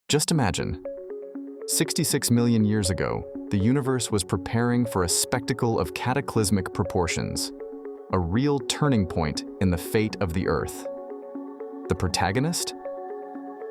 Just imagine, 66 million years ago, the universe was preparing for a spectacle of cataclysmic proportions, a real turning point in the fate of the Earth. The protagonist?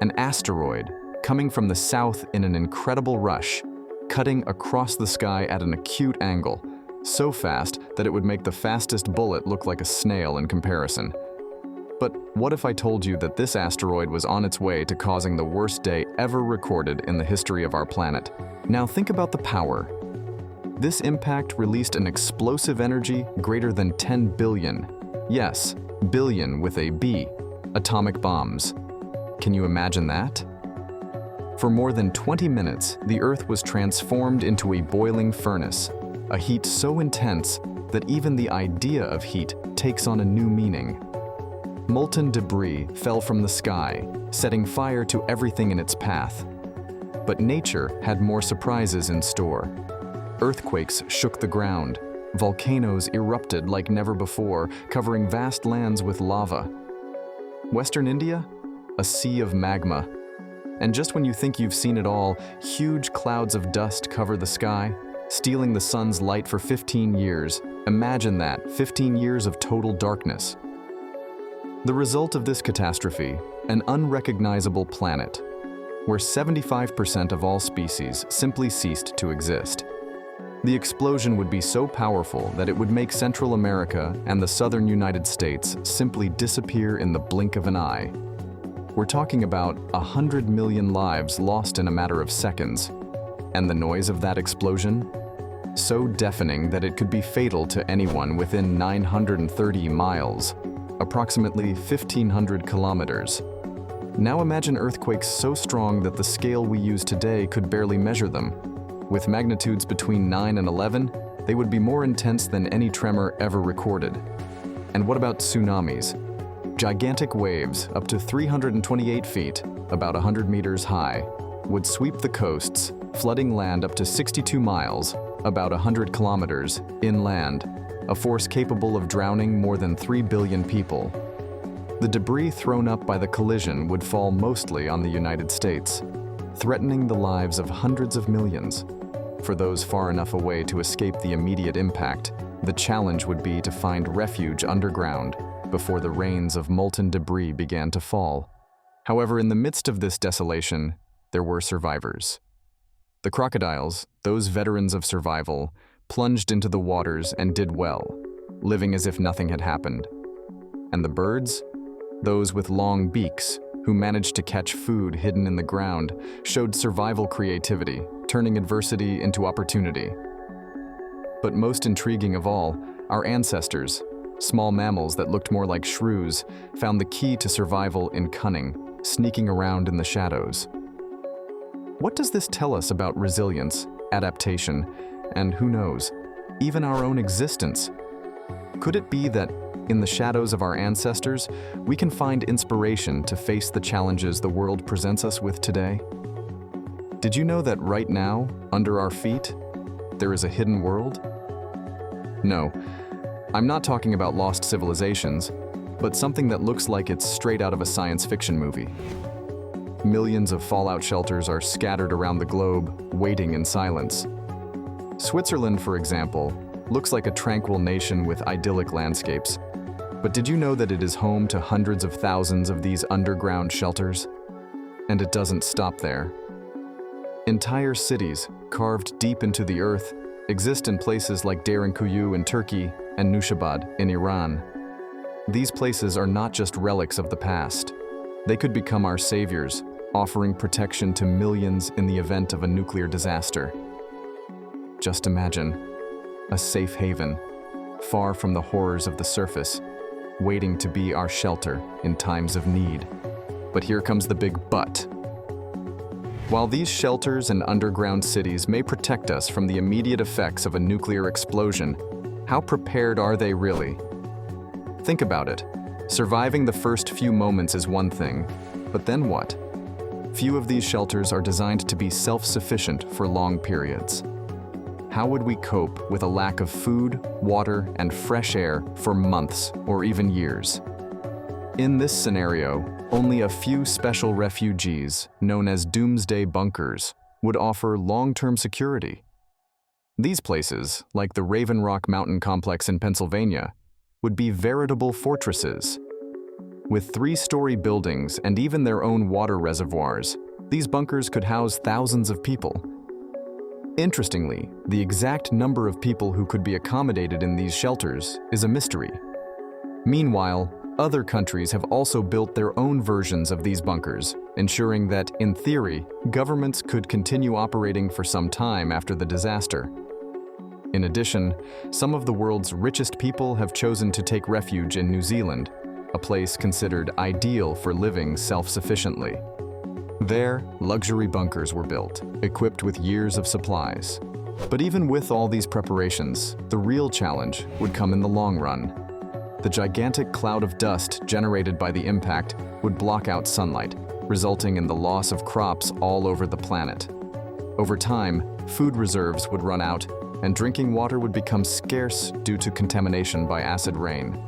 An asteroid coming from the south in an incredible rush, cutting across the sky at an acute angle, so fast that it would make the fastest bullet look like a snail in comparison. But what if I told you that this asteroid was on its way to causing the worst day ever recorded in the history of our planet? Now think about the power. This impact released an explosive energy greater than 10 billion. Yes, billion with a B, atomic bombs. Can you imagine that? For more than 20 minutes, the Earth was transformed into a boiling furnace, a heat so intense that even the idea of heat takes on a new meaning. Molten debris fell from the sky, setting fire to everything in its path. But nature had more surprises in store. Earthquakes shook the ground. Volcanoes erupted like never before, covering vast lands with lava. Western India? A sea of magma. And just when you think you've seen it all, huge clouds of dust cover the sky, stealing the sun's light for 15 years. Imagine that, 15 years of total darkness. The result of this catastrophe, an unrecognizable planet, where 75% of all species simply ceased to exist. The explosion would be so powerful that it would make Central America and the southern United States simply disappear in the blink of an eye. We're talking about 100 million lives lost in a matter of seconds. And the noise of that explosion? So deafening that it could be fatal to anyone within 930 miles, approximately 1,500 kilometers. Now imagine earthquakes so strong that the scale we use today could barely measure them. With magnitudes between 9 and 11, they would be more intense than any tremor ever recorded. And what about tsunamis? Gigantic waves, up to 328 feet, about 100 meters high, would sweep the coasts, flooding land up to 62 miles, about 100 kilometers, inland, a force capable of drowning more than 3 billion people. The debris thrown up by the collision would fall mostly on the United States, threatening the lives of hundreds of millions. For those far enough away to escape the immediate impact, the challenge would be to find refuge underground before the rains of molten debris began to fall. However, in the midst of this desolation, there were survivors. The crocodiles, those veterans of survival, plunged into the waters and did well, living as if nothing had happened. And the birds? Those with long beaks, who managed to catch food hidden in the ground, showed survival creativity, turning adversity into opportunity. But most intriguing of all, our ancestors, small mammals that looked more like shrews, found the key to survival in cunning, sneaking around in the shadows. What does this tell us about resilience, adaptation, and who knows, even our own existence? Could it be that, in the shadows of our ancestors, we can find inspiration to face the challenges the world presents us with today? Did you know that right now, under our feet, there is a hidden world? No, I'm not talking about lost civilizations, but something that looks like it's straight out of a science fiction movie. Millions of fallout shelters are scattered around the globe, waiting in silence. Switzerland, for example, looks like a tranquil nation with idyllic landscapes. But did you know that it is home to hundreds of thousands of these underground shelters? And it doesn't stop there. Entire cities, carved deep into the earth, exist in places like Derinkuyu in Turkey and Nushabad in Iran. These places are not just relics of the past. They could become our saviors, offering protection to millions in the event of a nuclear disaster. Just imagine, a safe haven, far from the horrors of the surface, waiting to be our shelter in times of need. But here comes the big but. While these shelters and underground cities may protect us from the immediate effects of a nuclear explosion, how prepared are they really? Think about it. Surviving the first few moments is one thing, but then what? Few of these shelters are designed to be self-sufficient for long periods. How would we cope with a lack of food, water, and fresh air for months or even years? In this scenario, Only a few special refugees, known as doomsday bunkers, would offer long-term security. These places, like the Raven Rock Mountain Complex in Pennsylvania, would be veritable fortresses. With 3-story buildings and even their own water reservoirs, these bunkers could house thousands of people. Interestingly, the exact number of people who could be accommodated in these shelters is a mystery. Meanwhile, other countries have also built their own versions of these bunkers, ensuring that, in theory, governments could continue operating for some time after the disaster. In addition, some of the world's richest people have chosen to take refuge in New Zealand, a place considered ideal for living self-sufficiently. There, luxury bunkers were built, equipped with years of supplies. But even with all these preparations, the real challenge would come in the long run. The gigantic cloud of dust generated by the impact would block out sunlight, resulting in the loss of crops all over the planet. Over time, food reserves would run out, and drinking water would become scarce due to contamination by acid rain.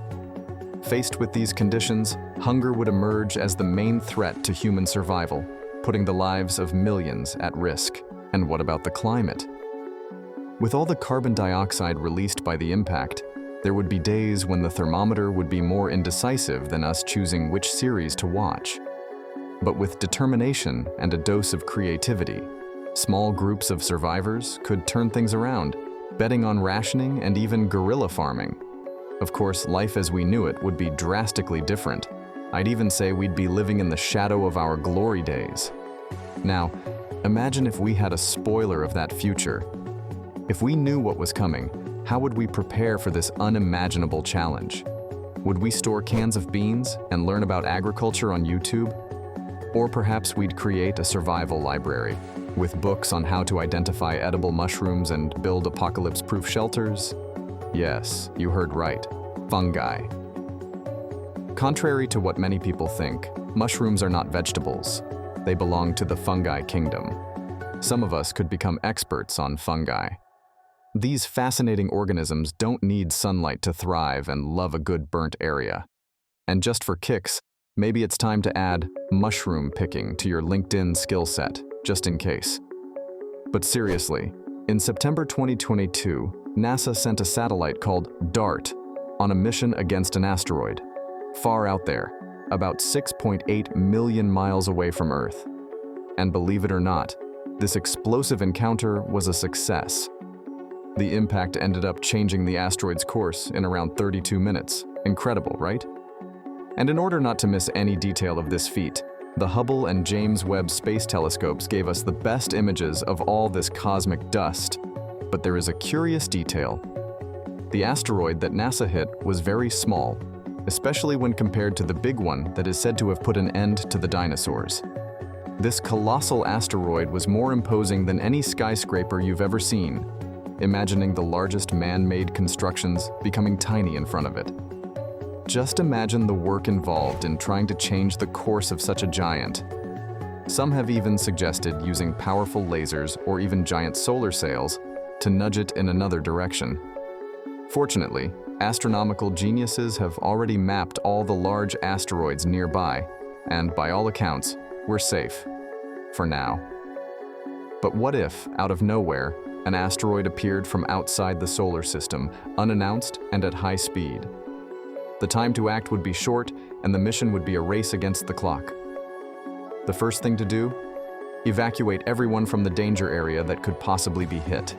Faced with these conditions, hunger would emerge as the main threat to human survival, putting the lives of millions at risk. And what about the climate? With all the carbon dioxide released by the impact, there would be days when the thermometer would be more indecisive than us choosing which series to watch. But with determination and a dose of creativity, small groups of survivors could turn things around, betting on rationing and even guerrilla farming. Of course, life as we knew it would be drastically different. I'd even say we'd be living in the shadow of our glory days. Now, imagine if we had a spoiler of that future. If we knew what was coming, how would we prepare for this unimaginable challenge? Would we store cans of beans and learn about agriculture on YouTube? Or perhaps we'd create a survival library with books on how to identify edible mushrooms and build apocalypse-proof shelters? Yes, you heard right, fungi. Contrary to what many people think, mushrooms are not vegetables. They belong to the fungi kingdom. Some of us could become experts on fungi. These fascinating organisms don't need sunlight to thrive and love a good burnt area. And just for kicks, maybe it's time to add mushroom picking to your LinkedIn skill set, just in case. But seriously, in September 2022, NASA sent a satellite called DART on a mission against an asteroid, far out there, about 6.8 million miles away from Earth. And believe it or not, this explosive encounter was a success. The impact ended up changing the asteroid's course in around 32 minutes. Incredible, right? And in order not to miss any detail of this feat, the Hubble and James Webb Space Telescopes gave us the best images of all this cosmic dust. But there is a curious detail. The asteroid that NASA hit was very small, especially when compared to the big one that is said to have put an end to the dinosaurs. This colossal asteroid was more imposing than any skyscraper you've ever seen, imagining the largest man-made constructions becoming tiny in front of it. Just imagine the work involved in trying to change the course of such a giant. Some have even suggested using powerful lasers or even giant solar sails to nudge it in another direction. Fortunately, astronomical geniuses have already mapped all the large asteroids nearby, and by all accounts, we're safe. For now. But what if, out of nowhere, an asteroid appeared from outside the solar system, unannounced and at high speed? The time to act would be short, and the mission would be a race against the clock. The first thing to do? Evacuate everyone from the danger area that could possibly be hit.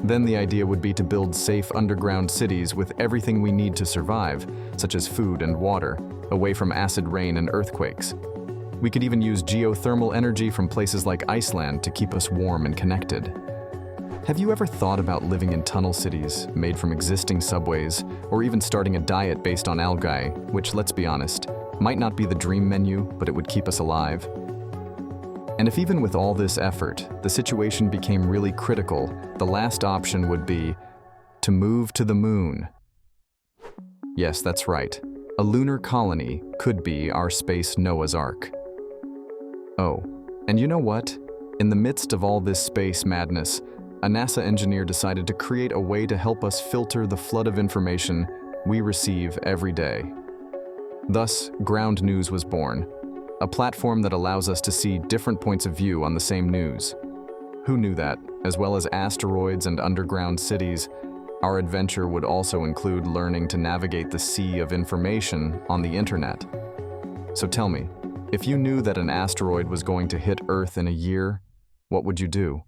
Then the idea would be to build safe underground cities with everything we need to survive, such as food and water, away from acid rain and earthquakes. We could even use geothermal energy from places like Iceland to keep us warm and connected. Have you ever thought about living in tunnel cities made from existing subways, or even starting a diet based on algae, which, let's be honest, might not be the dream menu, but it would keep us alive? And if even with all this effort, the situation became really critical, the last option would be to move to the moon. Yes, that's right. A lunar colony could be our space Noah's Ark. Oh, and you know what? In the midst of all this space madness, a NASA engineer decided to create a way to help us filter the flood of information we receive every day. Thus, Ground News was born, a platform that allows us to see different points of view on the same news. Who knew that, as well as asteroids and underground cities, our adventure would also include learning to navigate the sea of information on the internet? So tell me, if you knew that an asteroid was going to hit Earth in a year, what would you do?